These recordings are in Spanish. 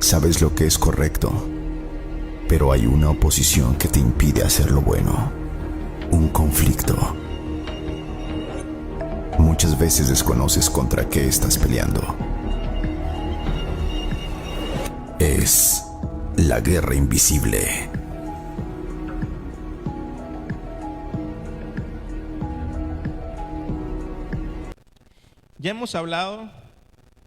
Sabes lo que es correcto, pero hay una oposición que te impide hacer lo bueno. Un conflicto. Muchas veces desconoces contra qué estás peleando. Es la guerra invisible. Ya hemos hablado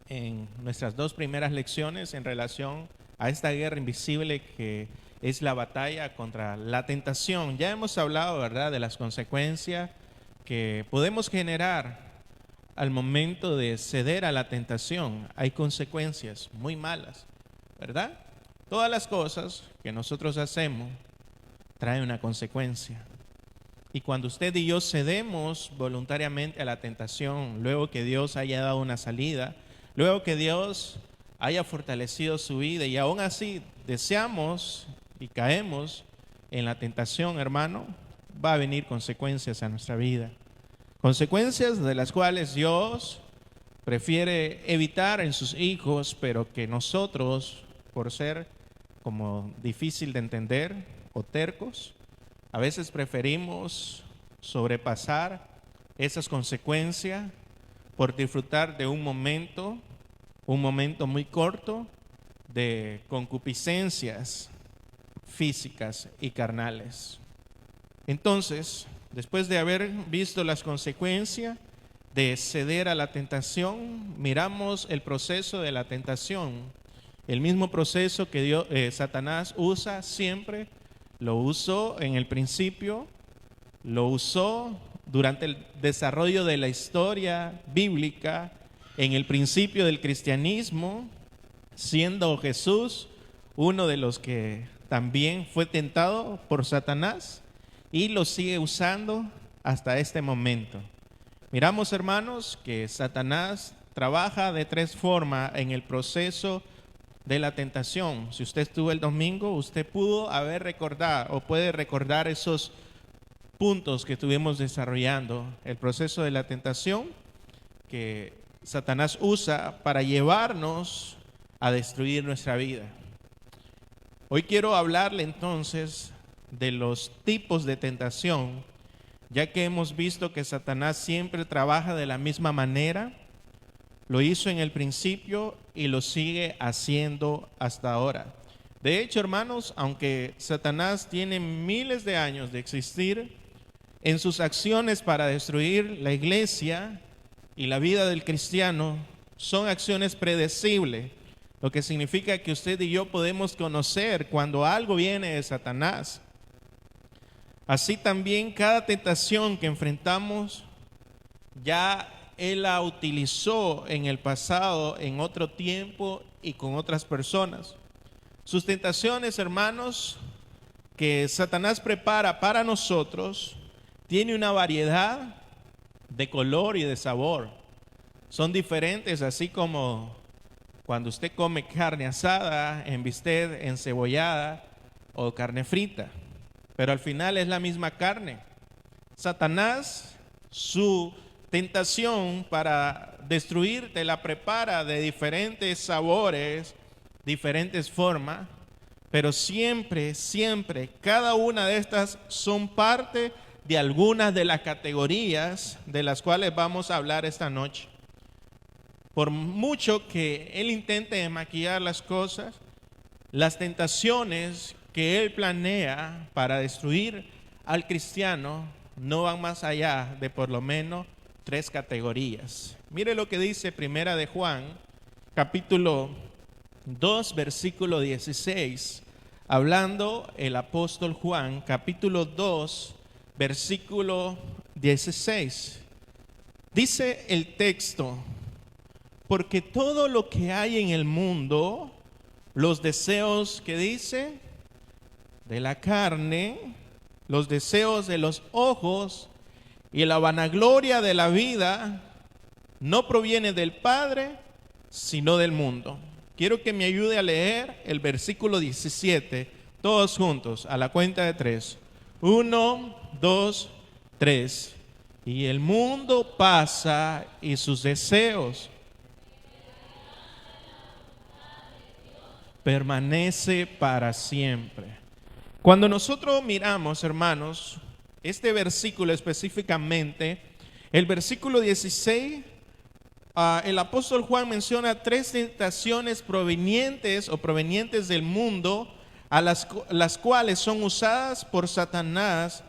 en nuestras dos primeras lecciones en relación a esta guerra invisible que es la batalla contra la tentación. Ya hemos hablado, ¿verdad?, de las consecuencias que podemos generar al momento de ceder a la tentación. Hay consecuencias muy malas, ¿verdad? Todas las cosas que nosotros hacemos traen una consecuencia. Y cuando usted y yo cedemos voluntariamente a la tentación, luego que Dios haya dado una salida, luego que Dios haya fortalecido su vida y aún así deseamos y caemos en la tentación, hermano, va a venir consecuencias a nuestra vida. Consecuencias de las cuales Dios prefiere evitar en sus hijos, pero que nosotros, por ser como difícil de entender o tercos, a veces preferimos sobrepasar esas consecuencias por disfrutar de un momento muy corto de concupiscencias físicas y carnales. Entonces, después de haber visto las consecuencias de ceder a la tentación, miramos el proceso de la tentación, el mismo proceso que Satanás usa siempre. Lo usó en el principio, lo usó durante el desarrollo de la historia bíblica, en el principio del cristianismo, siendo Jesús uno de los que también fue tentado por Satanás y lo sigue usando hasta este momento. Miramos, hermanos, que Satanás trabaja de tres formas en el proceso de la tentación. Si usted estuvo el domingo, usted pudo haber recordado o puede recordar esos puntos que estuvimos desarrollando. El proceso de la tentación que Satanás usa para llevarnos a destruir nuestra vida. Hoy quiero hablarle entonces de los tipos de tentación, ya que hemos visto que Satanás siempre trabaja de la misma manera. Lo hizo en el principio y lo sigue haciendo hasta ahora. De hecho, hermanos, aunque Satanás tiene miles de años de existir, en sus acciones para destruir la iglesia y la vida del cristiano son acciones predecibles, lo que significa que usted y yo podemos conocer cuando algo viene de Satanás. Así también cada tentación que enfrentamos ya Él la utilizó en el pasado, en otro tiempo y con otras personas. Sus tentaciones, hermanos, que Satanás prepara para nosotros, tiene una variedad de color y de sabor. Son diferentes, así como cuando usted come carne asada, en bistec, encebollada o carne frita. Pero al final es la misma carne. Satanás, su tentación para destruirte la prepara de diferentes sabores, diferentes formas, pero siempre, cada una de estas son parte de algunas de las categorías de las cuales vamos a hablar esta noche. Por mucho que él intente maquillar las cosas, las tentaciones que él planea para destruir al cristiano no van más allá de por lo menos tres categorías. Mire lo que dice Primera de Juan, capítulo 2, versículo 16, hablando el apóstol Juan, capítulo 2, versículo 16. Dice el texto: porque todo lo que hay en el mundo, los deseos que dice de la carne, los deseos de los ojos y la vanagloria de la vida, no proviene del Padre, sino del mundo. Quiero que me ayude a leer el versículo 17, todos juntos, a la cuenta de 3. 1, 2, 3. Y el mundo pasa y sus deseos. permanece para siempre. Cuando nosotros miramos, hermanos, este versículo específicamente, el versículo 16, el apóstol Juan menciona 3 tentaciones provenientes del mundo, a las cuales son usadas por Satanás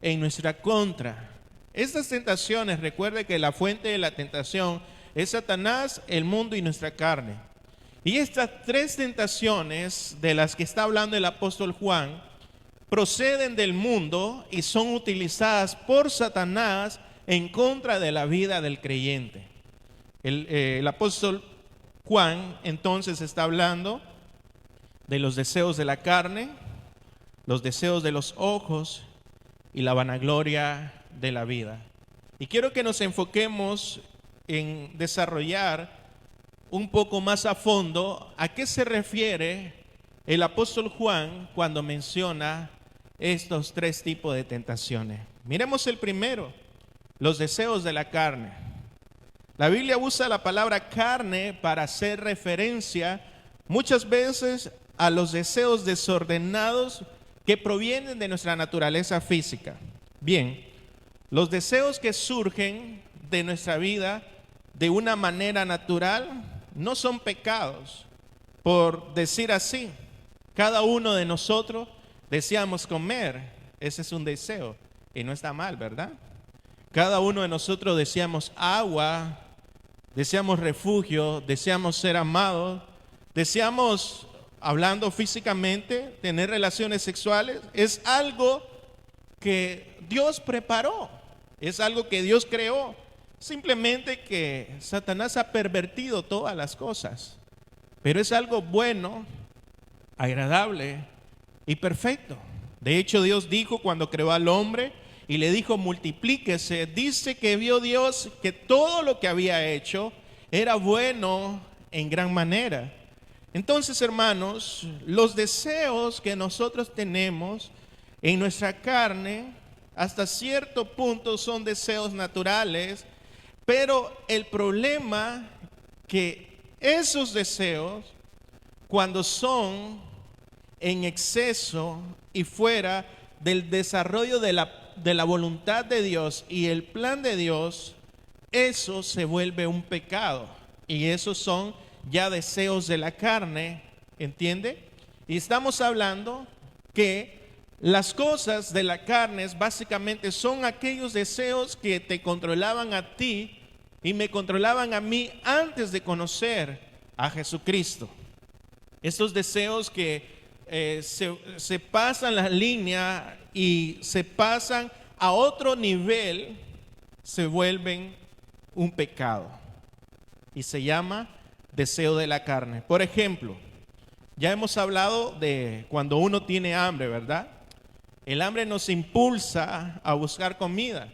en nuestra contra. Estas tentaciones, recuerde que la fuente de la tentación es Satanás, el mundo y nuestra carne. Y estas 3 tentaciones de las que está hablando el apóstol Juan proceden del mundo y son utilizadas por Satanás en contra de la vida del creyente. El apóstol Juan entonces está hablando de los deseos de la carne, los deseos de los ojos y la vanagloria de la vida. Y quiero que nos enfoquemos en desarrollar un poco más a fondo a qué se refiere el apóstol Juan cuando menciona estos 3 tipos de tentaciones. Miremos el primero, los deseos de la carne. La Biblia usa la palabra carne para hacer referencia muchas veces a los deseos desordenados que provienen de nuestra naturaleza física. Bien, los deseos que surgen de nuestra vida de una manera natural no son pecados, por decir así. Cada uno de nosotros deseamos comer, ese es un deseo y no está mal, ¿verdad? Cada uno de nosotros deseamos agua, deseamos refugio, deseamos ser amados, deseamos, hablando físicamente, tener relaciones sexuales. Es algo que Dios preparó, es algo que Dios creó. Simplemente que Satanás ha pervertido todas las cosas, pero es algo bueno, agradable y perfecto. De hecho, Dios dijo cuando creó al hombre y le dijo multiplíquese, dice que vio Dios que todo lo que había hecho era bueno en gran manera. Entonces, hermanos, los deseos que nosotros tenemos en nuestra carne hasta cierto punto son deseos naturales, pero el problema que esos deseos, cuando son en exceso y fuera del desarrollo de la voluntad de Dios y el plan de Dios, eso se vuelve un pecado. Y esos son ya deseos de la carne, ¿entiende? Y estamos hablando que las cosas de la carne básicamente son aquellos deseos que te controlaban a ti y me controlaban a mí antes de conocer a Jesucristo. Estos deseos que se pasan la línea y se pasan a otro nivel, se vuelven un pecado y se llama deseo de la carne. Por ejemplo, ya hemos hablado de cuando uno tiene hambre, ¿verdad? El hambre nos impulsa a buscar comida.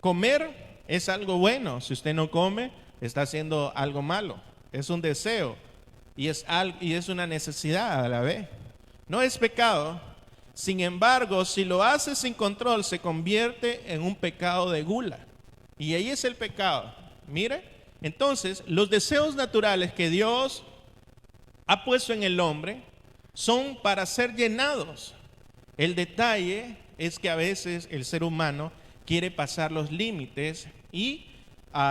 Comer es algo bueno. Si usted no come, está haciendo algo malo. Es un deseo y es una necesidad a la vez. No es pecado. Sin embargo, si lo hace sin control, se convierte en un pecado de gula. Y ahí es el pecado. Mire, entonces, los deseos naturales que Dios ha puesto en el hombre son para ser llenados. El detalle es que a veces el ser humano quiere pasar los límites y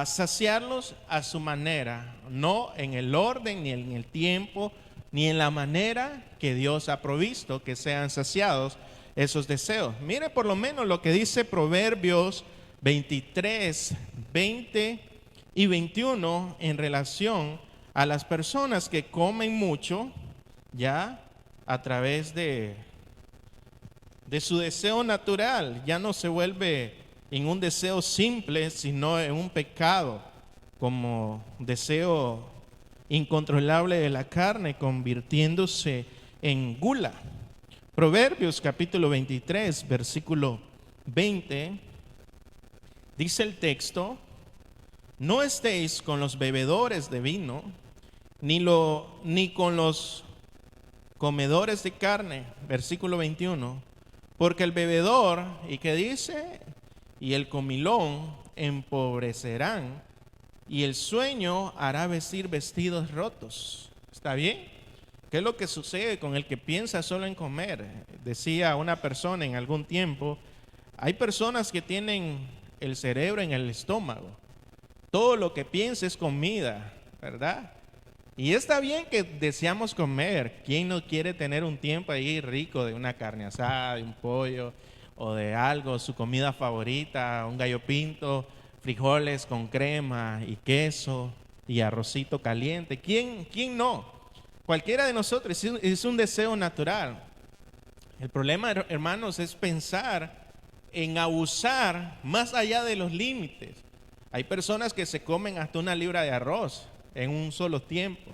saciarlos a su manera, no en el orden, ni en el tiempo, ni en la manera que Dios ha provisto que sean saciados esos deseos. Mire por lo menos lo que dice Proverbios 23, 20 y 21 en relación a las personas que comen mucho, ya a través de su deseo natural. Ya no se vuelve en un deseo simple, sino en un pecado, como deseo incontrolable de la carne, convirtiéndose en gula. Proverbios capítulo 23, versículo 20, dice el texto: no estéis con los bebedores de vino, ni con los comedores de carne. Versículo 21, porque el bebedor, ¿y qué dice? Y el comilón empobrecerán, y el sueño hará vestir vestidos rotos. ¿Está bien? ¿Qué es lo que sucede con el que piensa solo en comer? Decía una persona en algún tiempo, hay personas que tienen el cerebro en el estómago. Todo lo que piensa es comida, ¿verdad? Y está bien que deseamos comer. ¿Quién no quiere tener un tiempo ahí rico de una carne asada, de un pollo o de algo, su comida favorita, un gallo pinto, frijoles con crema y queso y arrocito caliente? ¿Quién no? Cualquiera de nosotros, es un deseo natural. El problema, hermanos, es pensar en abusar más allá de los límites. Hay personas que se comen hasta una libra de arroz en un solo tiempo.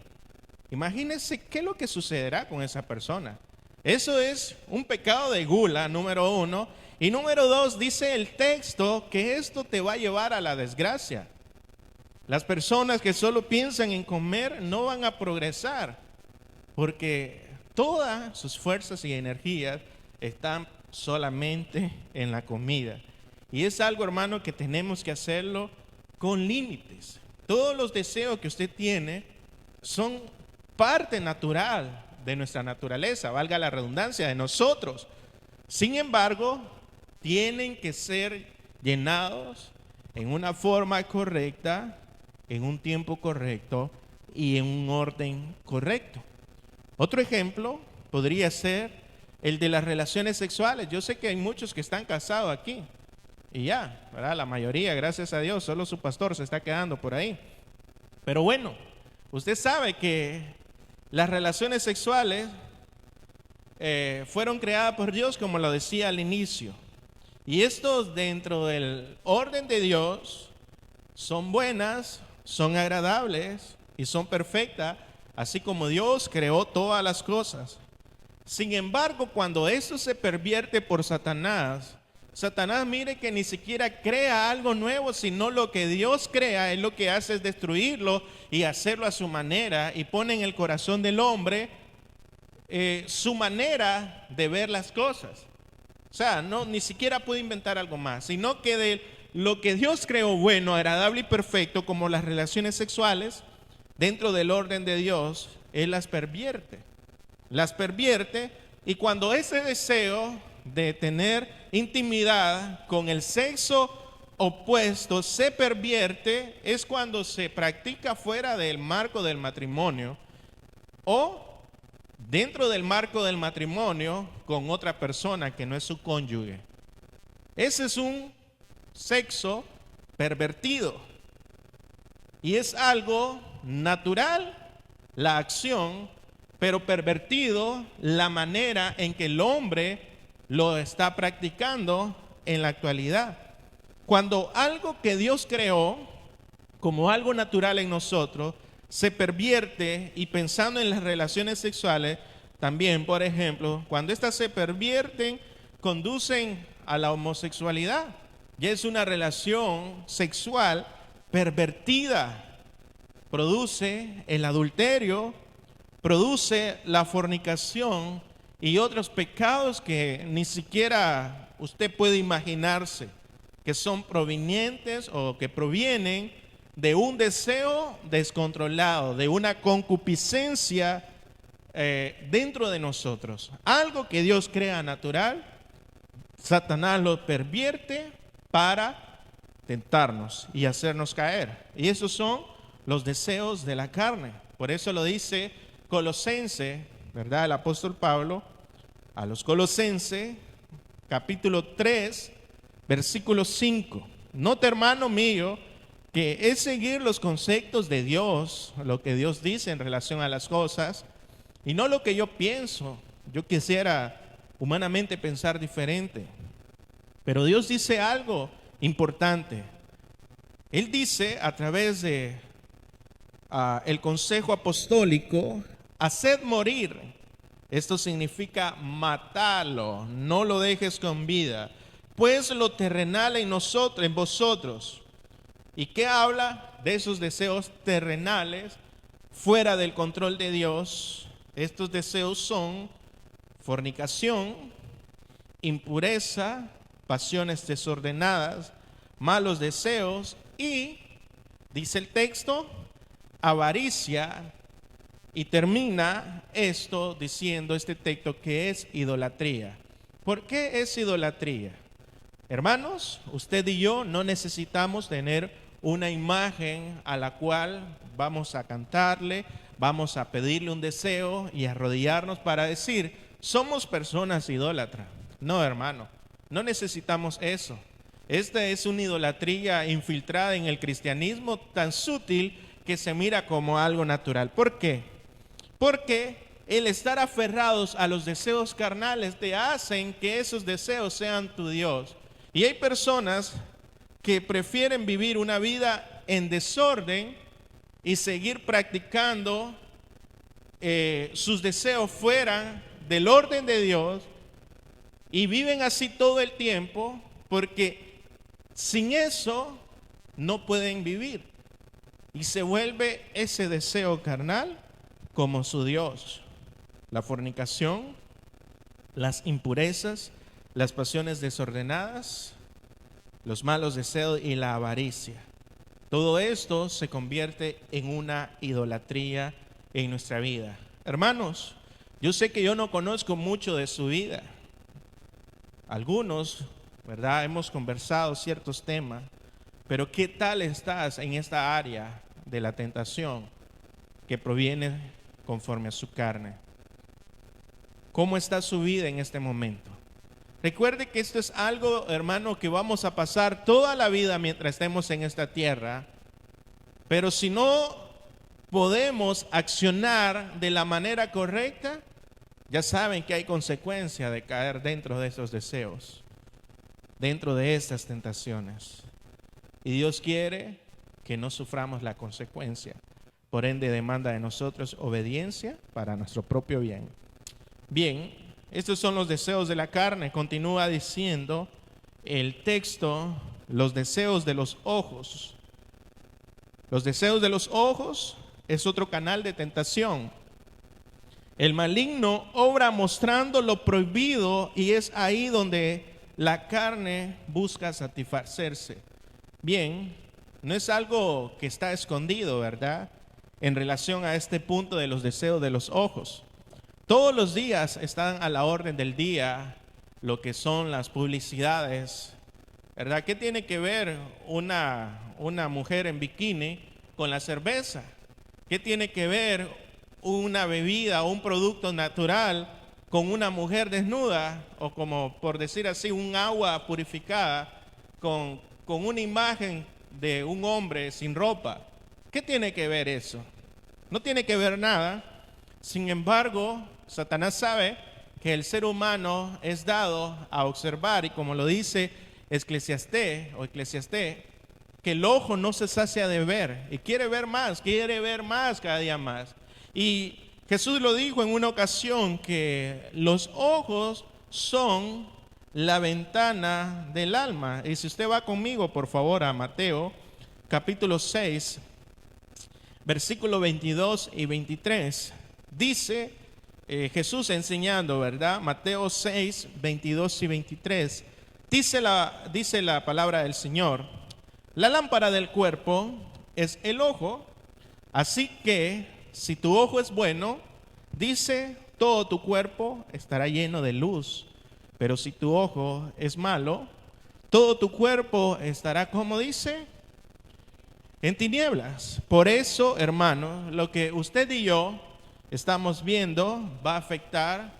Imagínense qué es lo que sucederá con esa persona. Eso es un pecado de gula, número 1. Y número 2, dice el texto que esto te va a llevar a la desgracia. Las personas que solo piensan en comer no van a progresar, porque todas sus fuerzas y energías están solamente en la comida. Y es algo, hermano, que tenemos que hacerlo con límites. Todos los deseos que usted tiene son parte natural de nuestra naturaleza, valga la redundancia, de nosotros. Sin embargo, tienen que ser llenados en una forma correcta, en un tiempo correcto y en un orden correcto. Otro ejemplo podría ser el de las relaciones sexuales. Yo sé que hay muchos que están casados aquí. Y ya, ¿verdad? La mayoría, gracias a Dios, solo su pastor se está quedando por ahí. Pero bueno, usted sabe que las relaciones sexuales fueron creadas por Dios, como lo decía al inicio. Y estos, dentro del orden de Dios, son buenas, son agradables y son perfectas, así como Dios creó todas las cosas. Sin embargo, cuando eso se pervierte por Satanás, mire que ni siquiera crea algo nuevo, sino lo que Dios crea, él lo que hace es destruirlo y hacerlo a su manera, y pone en el corazón del hombre su manera de ver las cosas. O sea, no, ni siquiera puede inventar algo más, sino que de lo que Dios creó bueno, agradable y perfecto, como las relaciones sexuales, dentro del orden de Dios, él las pervierte. Y cuando ese deseo de tener intimidad con el sexo opuesto se pervierte, es cuando se practica fuera del marco del matrimonio o dentro del marco del matrimonio con otra persona que no es su cónyuge. Ese es un sexo pervertido y es algo natural la acción, pero pervertido la manera en que el hombre lo está practicando en la actualidad. Cuando algo que Dios creó como algo natural en nosotros se pervierte, y pensando en las relaciones sexuales también, por ejemplo, cuando estas se pervierten, conducen a la homosexualidad. Ya es una relación sexual pervertida. Produce el adulterio, produce la fornicación y otros pecados que ni siquiera usted puede imaginarse, que son provenientes o que provienen de un deseo descontrolado, de una concupiscencia dentro de nosotros. Algo que Dios crea natural, Satanás lo pervierte para tentarnos y hacernos caer. Y esos son los deseos de la carne. Por eso lo dice Colosenses, ¿verdad? El apóstol Pablo a los Colosenses, capítulo 3, versículo 5. Nota, hermano mío, que es seguir los conceptos de Dios, lo que Dios dice en relación a las cosas, y no lo que yo pienso. Yo quisiera humanamente pensar diferente, pero Dios dice algo importante. Él dice a través de el consejo apostólico: haced morir. Esto significa matarlo, no lo dejes con vida, pues lo terrenal en vosotros. ¿Y qué habla de esos deseos terrenales fuera del control de Dios? Estos deseos son fornicación, impureza, pasiones desordenadas, malos deseos y, dice el texto, avaricia, Y termina esto diciendo este texto que es idolatría. ¿Por qué es idolatría? Hermanos, usted y yo no necesitamos tener una imagen a la cual vamos a cantarle, vamos a pedirle un deseo y arrodillarnos para decir, somos personas idólatras. No, hermano, no necesitamos eso. Esta es una idolatría infiltrada en el cristianismo tan sutil que se mira como algo natural. ¿Por qué? Porque el estar aferrados a los deseos carnales te hacen que esos deseos sean tu Dios. Y hay personas que prefieren vivir una vida en desorden y seguir practicando sus deseos fuera del orden de Dios y viven así todo el tiempo porque sin eso no pueden vivir. Y se vuelve ese deseo carnal como su Dios. La fornicación, las impurezas, las pasiones desordenadas, los malos deseos y la avaricia. Todo esto se convierte en una idolatría en nuestra vida. Hermanos, yo sé que yo no conozco mucho de su vida. Algunos, ¿verdad? Hemos conversado ciertos temas, pero ¿qué tal estás en esta área de la tentación que proviene conforme a su carne? ¿Cómo está su vida en este momento? Recuerde que esto es algo, hermano, que vamos a pasar toda la vida mientras estemos en esta tierra, pero si no podemos accionar de la manera correcta, ya saben que hay consecuencia de caer dentro de esos deseos, dentro de estas tentaciones. Y Dios quiere que no suframos la consecuencia. Por ende, demanda de nosotros obediencia para nuestro propio bien. Bien, estos son los deseos de la carne. Continúa diciendo el texto, los deseos de los ojos. Los deseos de los ojos es otro canal de tentación. El maligno obra mostrando lo prohibido y es ahí donde la carne busca satisfacerse. Bien, no es algo que está escondido, ¿verdad? En relación a este punto de los deseos de los ojos. Todos los días están a la orden del día lo que son las publicidades, ¿verdad? ¿Qué tiene que ver una mujer en bikini con la cerveza? ¿Qué tiene que ver una bebida o un producto natural con una mujer desnuda? O como por decir así, un agua purificada con una imagen de un hombre sin ropa. ¿Qué tiene que ver eso? No tiene que ver nada. Sin embargo, Satanás sabe que el ser humano es dado a observar, y como lo dice Eclesiastés, que el ojo no se sacia de ver y quiere ver más cada día más. Y Jesús lo dijo en una ocasión que los ojos son la ventana del alma. Y si usted va conmigo, por favor, a Mateo capítulo 6, versículo 22 y 23, dice Jesús enseñando, ¿verdad? Mateo 6, 22 y 23, dice la palabra del Señor: la lámpara del cuerpo es el ojo, así que si tu ojo es bueno, dice, todo tu cuerpo estará lleno de luz. Pero si tu ojo es malo, todo tu cuerpo estará, como dice, en tinieblas. Por eso, hermano, lo que usted y yo estamos viendo va a afectar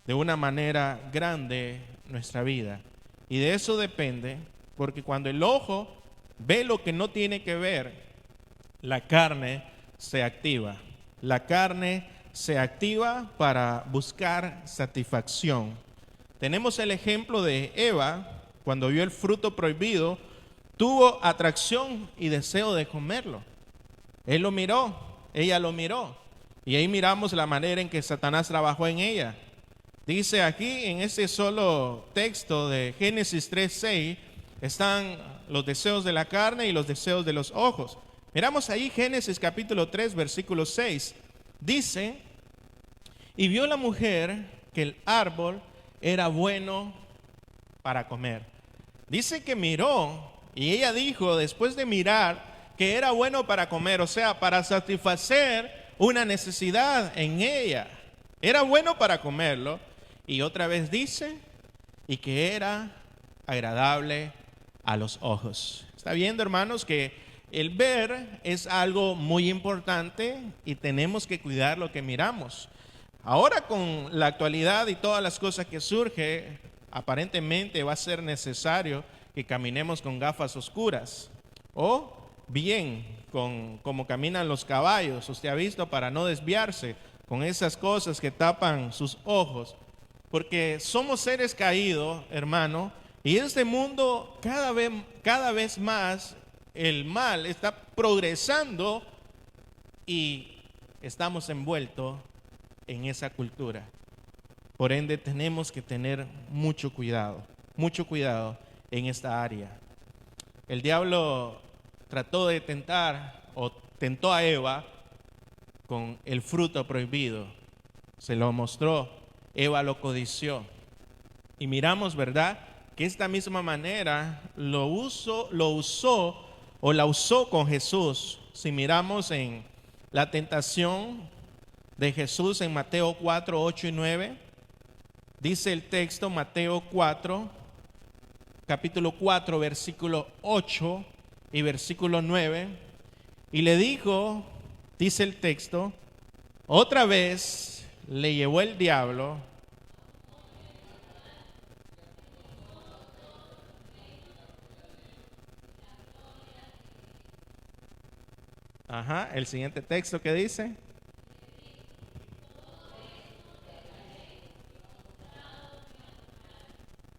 de una manera grande nuestra vida. Y de eso depende, porque cuando el ojo ve lo que no tiene que ver, la carne se activa. La carne se activa para buscar satisfacción. Tenemos el ejemplo de Eva, cuando vio el fruto prohibido, tuvo atracción y deseo de comerlo. Él lo miró, ella lo miró. Y ahí miramos la manera en que Satanás trabajó en ella. Dice aquí en ese solo texto de Génesis 3:6 están los deseos de la carne y los deseos de los ojos. Miramos ahí Génesis capítulo 3 versículo 6. Dice, y vio la mujer que el árbol era bueno para comer. Dice que miró y ella dijo, después de mirar, que era bueno para comer, o sea, para satisfacer una necesidad en ella. Era bueno para comerlo. Y otra vez dice, y que era agradable a los ojos. Está viendo, hermanos, que el ver es algo muy importante y tenemos que cuidar lo que miramos. Ahora, con la actualidad y todas las cosas que surgen, aparentemente va a ser necesario que caminemos con gafas oscuras o bien como caminan los caballos. Usted ha visto, para no desviarse, con esas cosas que tapan sus ojos, porque somos seres caídos, hermano, y este mundo cada vez más el mal está progresando y estamos envueltos en esa cultura. Por ende, tenemos que tener mucho cuidado en esta área. El diablo trató de tentar o tentó a Eva con el fruto prohibido. Se lo mostró, Eva lo codició. Y miramos, ¿verdad?, que esta misma manera la usó con Jesús. Si miramos en la tentación de Jesús en Mateo 4, 8 y 9, dice el texto, Mateo 4, capítulo 4, versículo 8 y versículo 9, y le dijo, dice el texto, otra vez le llevó el diablo el siguiente texto que dice,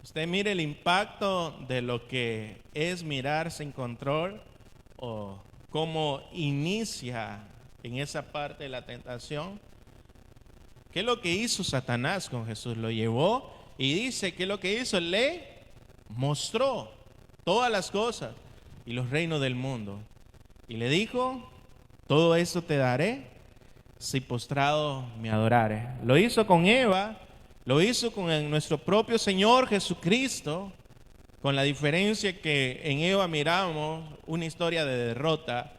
usted mire el impacto de lo que es mirar sin control o cómo inicia en esa parte de la tentación. ¿Qué es lo que hizo Satanás con Jesús? Lo llevó y dice que lo que hizo, le mostró todas las cosas y los reinos del mundo. Y le dijo, todo eso te daré si postrado me adorares. Lo hizo con Eva, lo hizo con nuestro propio Señor Jesucristo, con la diferencia que en Eva miramos una historia de derrota,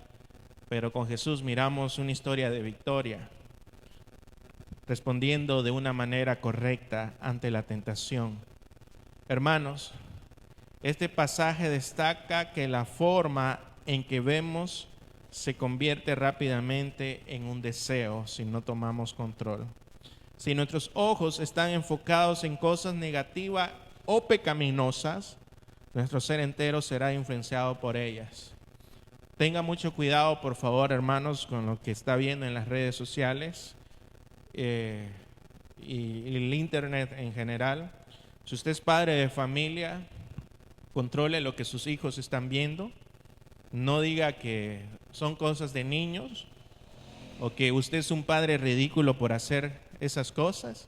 pero con Jesús miramos una historia de victoria, respondiendo de una manera correcta ante la tentación. Hermanos, este pasaje destaca que la forma en que vemos se convierte rápidamente en un deseo si no tomamos control. Si nuestros ojos están enfocados en cosas negativas o pecaminosas, nuestro ser entero será influenciado por ellas. Tenga mucho cuidado, por favor, hermanos, con lo que está viendo en las redes sociales y el internet en general. Si usted es padre de familia, controle lo que sus hijos están viendo. No diga que son cosas de niños o que usted es un padre ridículo por hacer esas cosas.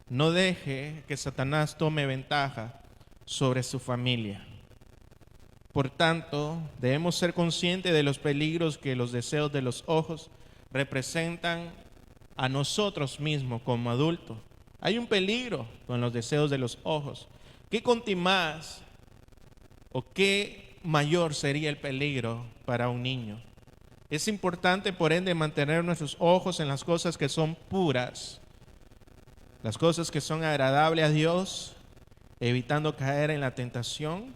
No deje que Satanás tome ventaja sobre su familia. Por tanto, debemos ser conscientes de los peligros que los deseos de los ojos representan a nosotros mismos como adultos. Hay un peligro con los deseos de los ojos. ¿Qué contimás o qué mayor sería el peligro para un niño? Es importante, por ende, mantener nuestros ojos en las cosas que son puras, las cosas que son agradables a Dios, evitando caer en la tentación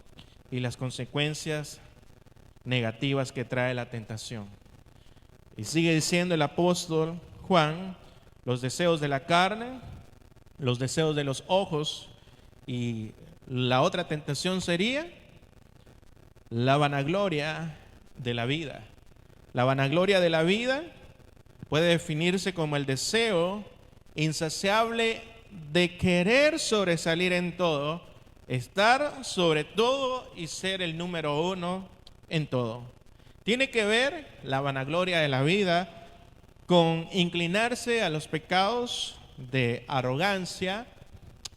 y las consecuencias negativas que trae la tentación. Y sigue diciendo el apóstol Juan, los deseos de la carne, los deseos de los ojos, y la otra tentación sería la vanagloria de la vida. La vanagloria de la vida puede definirse como el deseo insaciable de querer sobresalir en todo, estar sobre todo y ser el número uno en todo. Tiene que ver la vanagloria de la vida con inclinarse a los pecados de arrogancia,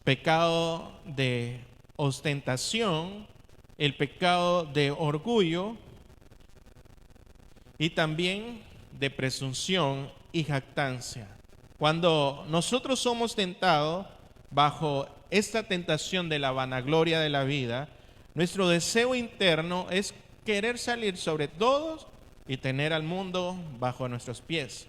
pecado de ostentación, el pecado de orgullo y también de presunción y jactancia. Cuando nosotros somos tentados bajo esta tentación de la vanagloria de la vida, nuestro deseo interno es querer salir sobre todos y tener al mundo bajo nuestros pies.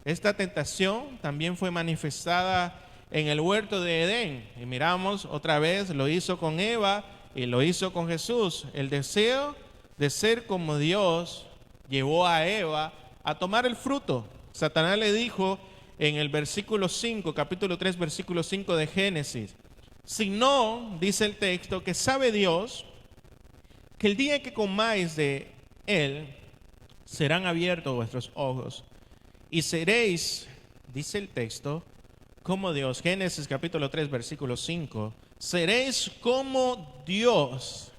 Esta tentación también fue manifestada en el huerto de Edén. Y miramos otra vez, lo hizo con Eva y lo hizo con Jesús. El deseo de ser como Dios llevó a Eva a tomar el fruto. Satanás le dijo en el versículo 5, capítulo 3, versículo 5 de Génesis: si no, dice el texto, que sabe Dios que el día que comáis de él, serán abiertos vuestros ojos y seréis, dice el texto, como Dios. Génesis capítulo 3, versículo 5. Seréis como Dios.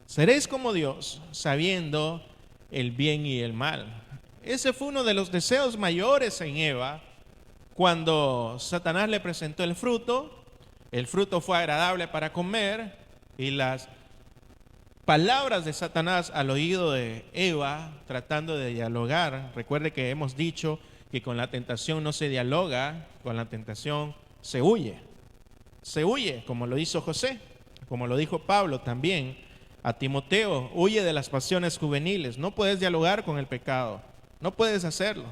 Seréis como Dios, sabiendo el bien y el mal. Ese fue uno de los deseos mayores en Eva. Cuando Satanás le presentó el fruto fue agradable para comer, y las palabras de Satanás al oído de Eva, tratando de dialogar. Recuerde que hemos dicho que con la tentación no se dialoga, con la tentación se huye. Se huye, como lo hizo José, como lo dijo Pablo también a Timoteo: huye de las pasiones juveniles. No puedes dialogar con el pecado, no puedes hacerlo.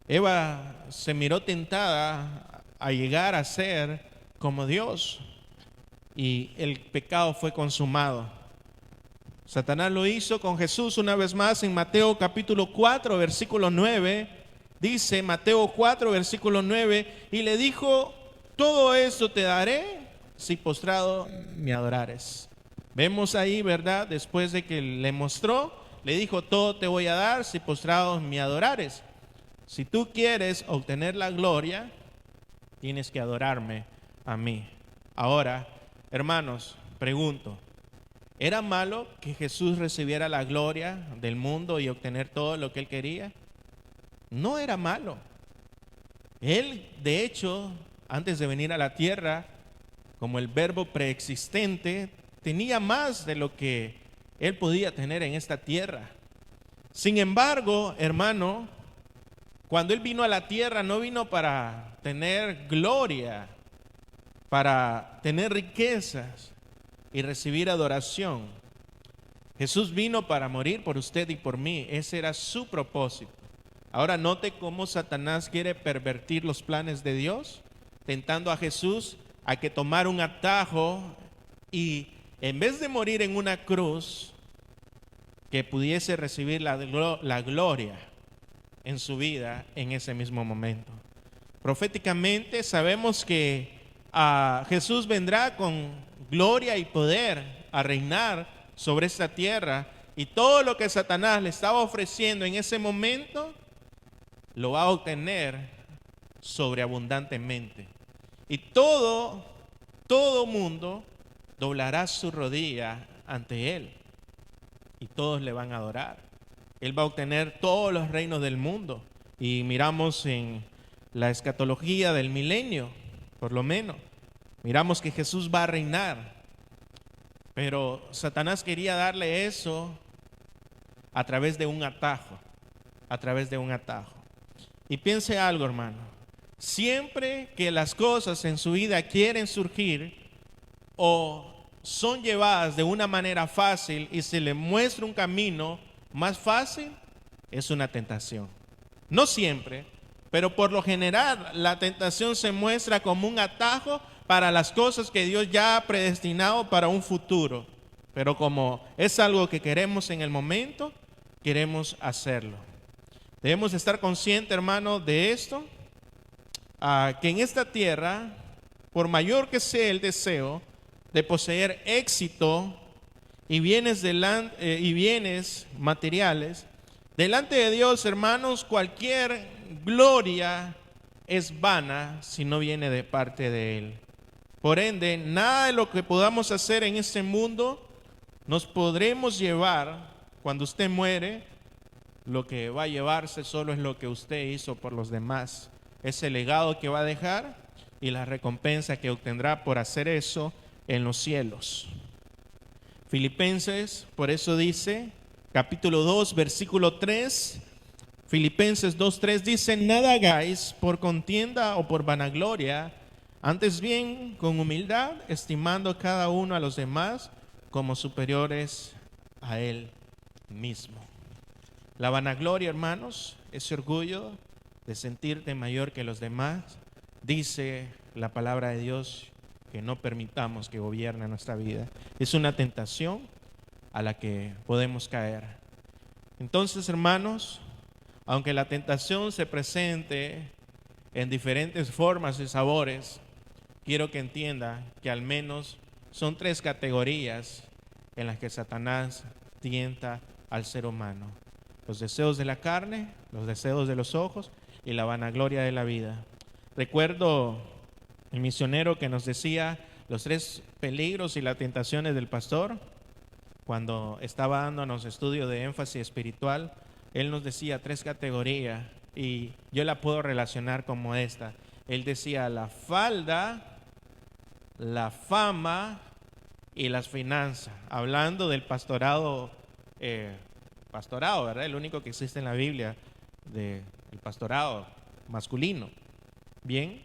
Eva se miró tentada a llegar a ser como Dios, y el pecado fue consumado. Satanás lo hizo con Jesús una vez más en Mateo capítulo 4, versículo 9. Dice Mateo 4, versículo 9: y le dijo: todo esto te daré si postrado me adorares. Vemos ahí, ¿verdad? Después de que le mostró, le dijo: todo te voy a dar si postrado me adorares. Si tú quieres obtener la gloria, tienes que adorarme a mí. Ahora, hermanos, pregunto: ¿era malo que Jesús recibiera la gloria del mundo y obtener todo lo que él quería? No era malo. Él, de hecho, antes de venir a la tierra, como el verbo preexistente, tenía más de lo que él podía tener en esta tierra. Sin embargo, hermano, cuando él vino a la tierra, no vino para tener gloria, para tener riquezas y recibir adoración. Jesús vino para morir por usted y por mí. Ese era su propósito. Ahora note cómo Satanás quiere pervertir los planes de Dios, tentando a Jesús a que tomara un atajo y, en vez de morir en una cruz, que pudiese recibir la gloria en su vida en ese mismo momento. Proféticamente sabemos que Jesús vendrá con gloria y poder a reinar sobre esta tierra, y todo lo que Satanás le estaba ofreciendo en ese momento lo va a obtener sobreabundantemente, y todo mundo doblará su rodilla ante él y todos le van a adorar. Él va a obtener todos los reinos del mundo, y miramos en la escatología del milenio, por lo menos, miramos que Jesús va a reinar. Pero Satanás quería darle eso a través de un atajo, Y piense algo, hermano: siempre que las cosas en su vida quieren surgir o son llevadas de una manera fácil y se le muestra un camino más fácil, es una tentación. No siempre, pero por lo general la tentación se muestra como un atajo para las cosas que Dios ya ha predestinado para un futuro. Pero como es algo que queremos en el momento, queremos hacerlo. Debemos estar conscientes, hermano, de esto, que en esta tierra, por mayor que sea el deseo de poseer éxito y bienes materiales, delante de Dios, hermanos, cualquier gloria es vana si no viene de parte de Él. Por ende, nada de lo que podamos hacer en este mundo nos podremos llevar. Cuando usted muere, lo que va a llevarse solo es lo que usted hizo por los demás, ese legado que va a dejar y la recompensa que obtendrá por hacer eso en los cielos. Filipenses, por eso dice, capítulo 2, versículo 3, Filipenses 2:3 dice: nada hagáis por contienda o por vanagloria, antes bien con humildad, estimando cada uno a los demás como superiores a él mismo. La vanagloria, hermanos, ese orgullo de sentirte mayor que los demás, dice la palabra de Dios que no permitamos que gobierne nuestra vida. Es una tentación a la que podemos caer. Entonces, hermanos, aunque la tentación se presente en diferentes formas y sabores, quiero que entienda que al menos son 3 categorías en las que Satanás tienta al ser humano: los deseos de la carne, los deseos de los ojos y la vanagloria de la vida. Recuerdo el misionero que nos decía los 3 peligros y las tentaciones del pastor. Cuando estaba dándonos estudio de énfasis espiritual, él nos decía 3 categorías y yo la puedo relacionar como esta. Él decía la falda, la fama y las finanzas, hablando del pastorado, ¿verdad? El único que existe en la Biblia del pastorado masculino. Bien,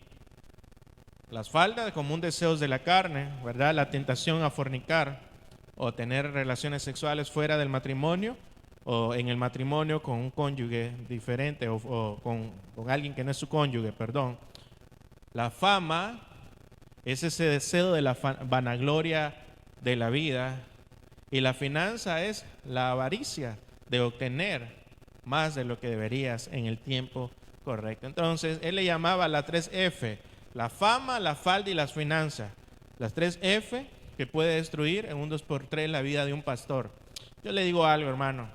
las faldas como un deseo de la carne, ¿verdad? La tentación a fornicar o tener relaciones sexuales fuera del matrimonio o en el matrimonio con un cónyuge diferente o con alguien que no es su cónyuge, perdón. La fama es ese deseo de la vanagloria de la vida, y la finanza es la avaricia de obtener más de lo que deberías en el tiempo correcto. Entonces, él le llamaba las 3 F: la fama, la falda y las finanzas. Las 3 F que puede destruir en un 2x3 la vida de un pastor. Yo le digo algo, hermano.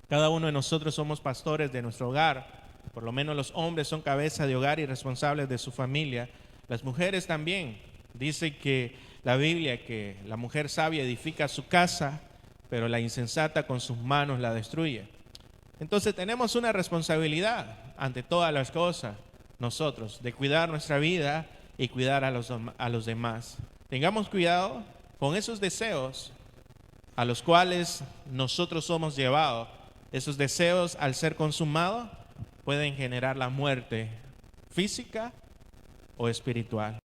Cada uno de nosotros somos pastores de nuestro hogar. Por lo menos los hombres son cabeza de hogar y responsables de su familia. Las mujeres también. Dice que la Biblia que la mujer sabia edifica su casa, pero la insensata con sus manos la destruye. Entonces tenemos una responsabilidad ante todas las cosas, nosotros, de cuidar nuestra vida y cuidar a los demás. Tengamos cuidado con esos deseos a los cuales nosotros somos llevados. Esos deseos, al ser consumados, pueden generar la muerte física o espiritual.